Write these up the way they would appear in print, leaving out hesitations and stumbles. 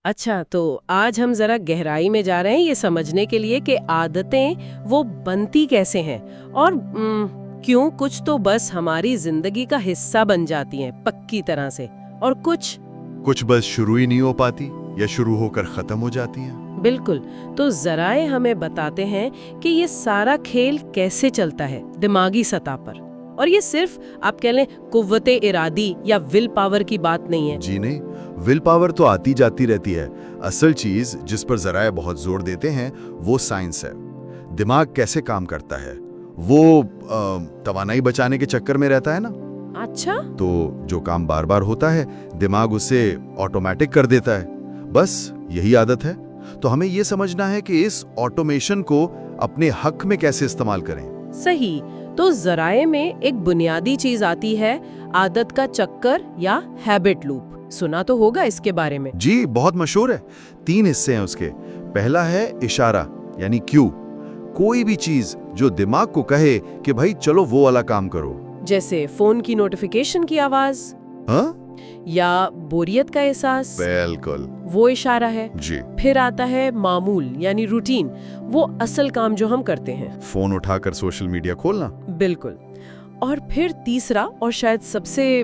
अच्छा, तो आज हम जरा गहराई में जा रहे हैं ये समझने के लिए कि आदतें वो बनती कैसे हैं और क्यों कुछ तो बस हमारी जिंदगी का हिस्सा बन जाती हैं पक्की तरह से और कुछ बस शुरू ही नहीं हो पाती या शुरू होकर खत्म हो जाती हैं। बिल्कुल। तो जराए हमें बताते हैं कि ये सारा खेल कैसे चलता है दिमागी सतह पर, और ये सिर्फ आप कह लें कुव्वते इरादी या विल पावर की बात नहीं है। जी नहीं, विल पावर तो आती जाती रहती है। असल चीज जिस पर जराए बहुत जोर देते हैं वो साइंस है। दिमाग कैसे काम करता है, वो तवानाई बचाने के चक्कर में रहता है ना। अच्छा, तो जो काम बार बार होता है दिमाग उसे ऑटोमेटिक कर देता है। बस यही आदत है। तो हमें ये समझना है कि इस ऑटोमेशन को अपने हक में कैसे इस्तेमाल करें। सही। तो जराए में एक बुनियादी चीज आती है आदत का चक्कर या हैबिट लूप। सुना तो होगा इसके बारे में। जी, बहुत मशहूर है। 3 हिस्से हैं उसके। पहला है इशारा यानी क्यू, कोई भी चीज जो दिमाग को कहे कि भाई चलो वो वाला काम करो, जैसे फोन की नोटिफिकेशन की आवाज, हाँ? या बोरियत का एहसास। बिल्कुल, वो इशारा है। जी। फिर आता है मामूल यानी रूटीन, वो असल काम जो हम करते हैं, फोन उठाकर सोशल मीडिया खोलना। बिल्कुल। और फिर तीसरा और शायद सबसे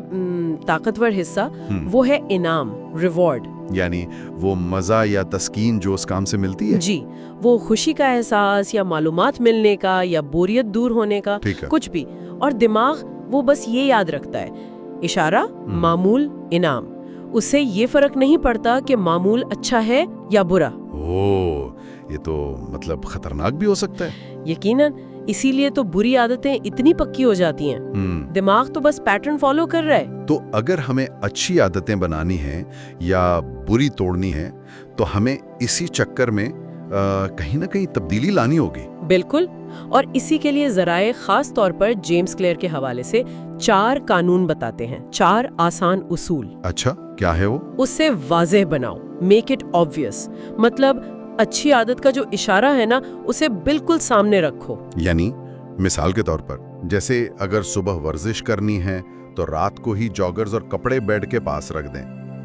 ताकतवर हिस्सा वो है इनाम, रिवॉर्ड, यानी वो मजा या तस्कीन जो उस काम से मिलती है। जी, वो खुशी का एहसास या मालूमात मिलने का या बोरियत दूर होने का, कुछ भी। और दिमाग वो बस ये याद रखता है, इशारा, मामूल, इनाम। उससे ये फर्क नहीं पड़ता कि मामूल अच्छा है या बुरा। ओह, ये तो मतलब खतरनाक भी हो सकता है। यकीनन, इसीलिए तो बुरी आदतें इतनी पक्की हो जाती हैं। दिमाग तो बस पैटर्न फॉलो कर रहा है। तो अगर हमें अच्छी आदतें बनानी है या बुरी तोड़नी है तो हमें इसी चक्कर में कहीं ना कहीं तब्दीली लानी होगी। बिल्कुल। और इसी के लिए जराए खास तौर पर जेम्स क्लेयर के हवाले से 4 कानून बताते हैं, 4 आसान उसूल। अच्छा, क्या है वो? उससे वाज़ेह बनाओ, मेक इट ऑब्वियस। मतलब अच्छी आदत का जो इशारा है ना, उसे बिल्कुल सामने रखो। यानी मिसाल के तौर पर, जैसे अगर सुबह वर्जिश करनी है तो रात को ही जॉगर्स और कपड़े बेड के पास रख दें,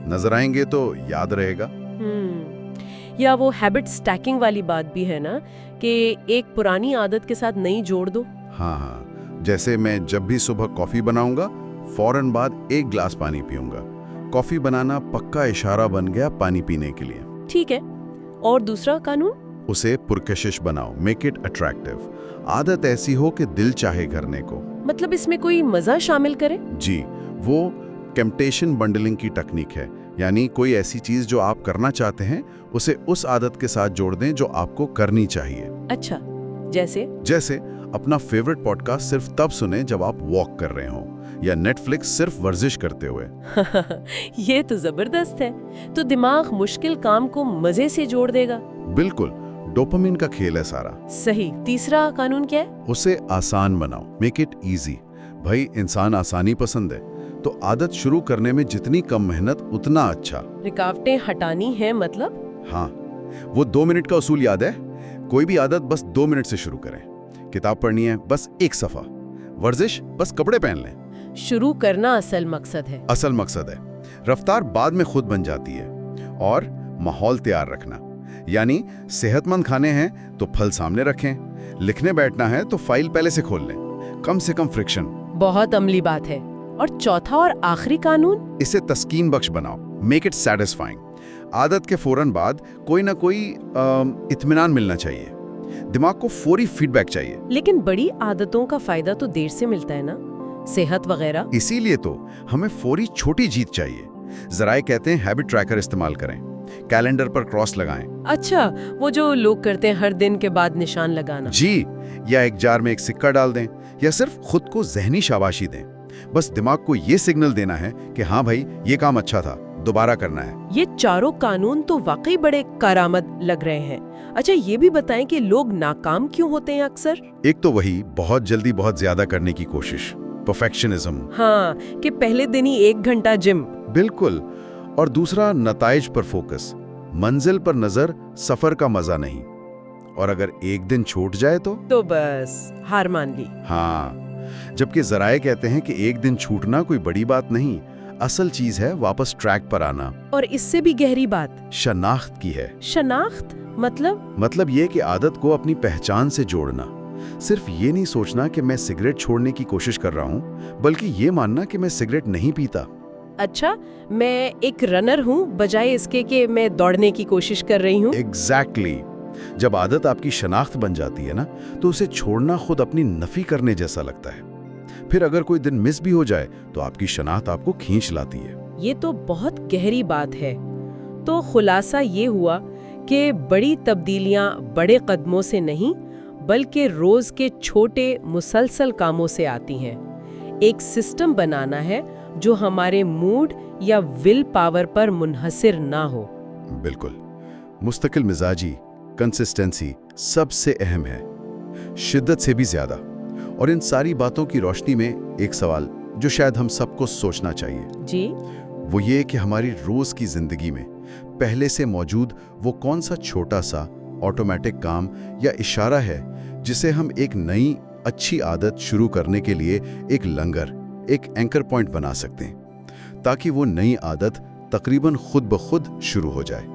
नजर आएंगे तो याद रहेगा। या वो हैबिट स्टैकिंग वाली बात भी है ना, कि एक पुरानी आदत के साथ नई जोड़ दो। हाँ, जैसे मैं जब भी सुबह कॉफी बनाऊंगा फौरन बाद 1 ग्लास पानी पीऊंगा। कॉफी बनाना पक्का इशारा बन गया पानी पीने के लिए। ठीक है। और दूसरा कानून? उसे पुरकशिश बनाओ, मेक इट अट्रैक्टिव। आदत ऐसी हो कि दिल चाहे करने को। मतलब इसमें कोई मजा शामिल करे? जी, वो टेम्पटेशन बंडलिंग की टेक्निक है। यानी कोई ऐसी चीज जो आप करना चाहते हैं उसे उस आदत के साथ जोड़ दें जो आपको करनी चाहिए। अच्छा, जैसे अपना फेवरेट पॉडकास्ट सिर्फ तब सुने जब आप वॉक कर रहे हो, या नेटफ्लिक्स सिर्फ वर्जिश करते हुए। ये तो जबरदस्त है। तो दिमाग मुश्किल काम को मजे से जोड़ देगा। बिल्कुल, डोपामिन का खेल है सारा। सही। तीसरा कानून क्या है? उसे आसान बनाओ, मेक इट इजी। भाई, इंसान आसानी पसंद है, तो आदत शुरू करने में जितनी कम मेहनत उतना अच्छा। रुकावटें हटानी है मतलब? हाँ, वो 2 मिनट का उसूल याद है? कोई भी आदत बस 2 मिनट से शुरू करें। किताब पढ़नी है, बस 1 सफ़ा। वर्जिश, बस कपड़े पहन लें। शुरू करना असल मकसद है। असल मकसद है। रफ्तार बाद में खुद बन जाती है। और माहौल तैयार रखना, यानी सेहतमंद खाने हैं तो फल सामने रखें, लिखने बैठना है तो फाइल पहले से खोल लें, कम से कम फ्रिक्शन। बहुत अमली बात है। और चौथा और आखिरी कानून? इसे तस्कीन बख्श बनाओ, मेक इट सैटिस्फाइंग। आदत के फौरन बाद कोई ना कोई इत्मीनान मिलना चाहिए। दिमाग को फौरी फीडबैक चाहिए। लेकिन बड़ी आदतों का फायदा तो देर से मिलता है ना, सेहत वगैरह। इसीलिए तो हमें फौरी छोटी जीत चाहिए। जराए कहते हैं हैबिट ट्रैकर इस्तेमाल करें, कैलेंडर पर क्रॉस लगाएं। अच्छा, वो जो लोग करते हैं हर दिन के बाद निशान लगाना। जी, या एक जार में एक सिक्का डाल दें, या सिर्फ खुद को जहनी शाबाशी दें। बस दिमाग को ये सिग्नल देना है कि हाँ भाई, ये काम अच्छा था, दोबारा करना है। ये चारों कानून तो वाकई बड़े कारआमद लग रहे हैं। अच्छा, ये भी बताएं कि लोग नाकाम क्यों होते हैं अक्सर? एक तो वही बहुत जल्दी बहुत ज्यादा करने की कोशिश, परफेक्शनिज्म। हाँ, कि पहले दिन ही 1 घंटा जिम। बिल्कुल। और दूसरा नताइज पर फोकस, मंजिल पर नजर, सफर का मजा नहीं। और अगर एक दिन छूट जाए तो बस हार मान ली। हाँ, जबकि जराए कहते हैं कि एक दिन छूटना कोई बड़ी बात नहीं। اصل چیز ہے واپس ٹریک پر آنا، اور اس سے بھی گہری بات شناخت کی ہے۔ شناخت مطلب یہ کہ عادت کو اپنی پہچان سے جوڑنا۔ صرف یہ نہیں سوچنا کہ میں سگریٹ چھوڑنے کی کوشش کر رہا ہوں، بلکہ یہ ماننا کہ میں سگریٹ نہیں پیتا۔ اچھا، میں ایک رنر ہوں بجائے اس کے کہ میں دوڑنے کی کوشش کر رہی ہوں۔ ایگزیکٹلی۔ جب عادت آپ کی شناخت بن جاتی ہے نا، تو اسے چھوڑنا خود اپنی نفی کرنے جیسا لگتا ہے۔ پھر اگر کوئی دن مس بھی ہو جائے تو آپ کی شناخت آپ کو کھینچ لاتی ہے۔ یہ تو بہت گہری بات ہے۔ تو خلاصہ یہ ہوا کہ بڑی تبدیلیاں بڑے قدموں سے نہیں بلکہ روز کے چھوٹے مسلسل کاموں سے آتی ہیں۔ ایک سسٹم بنانا ہے جو ہمارے موڈ یا ول پاور پر منحصر نہ ہو۔ بالکل، مستقل مزاجی، کنسسٹنسی سب سے اہم ہے، شدت سے بھی زیادہ۔ اور ان ساری باتوں کی روشنی میں ایک سوال جو شاید ہم سب کو سوچنا چاہیے، جی، وہ یہ کہ ہماری روز کی زندگی میں پہلے سے موجود وہ کون سا چھوٹا سا آٹومیٹک کام یا اشارہ ہے جسے ہم ایک نئی اچھی عادت شروع کرنے کے لیے ایک لنگر، ایک اینکر پوائنٹ بنا سکتے ہیں، تاکہ وہ نئی عادت تقریباً خود بخود شروع ہو جائے۔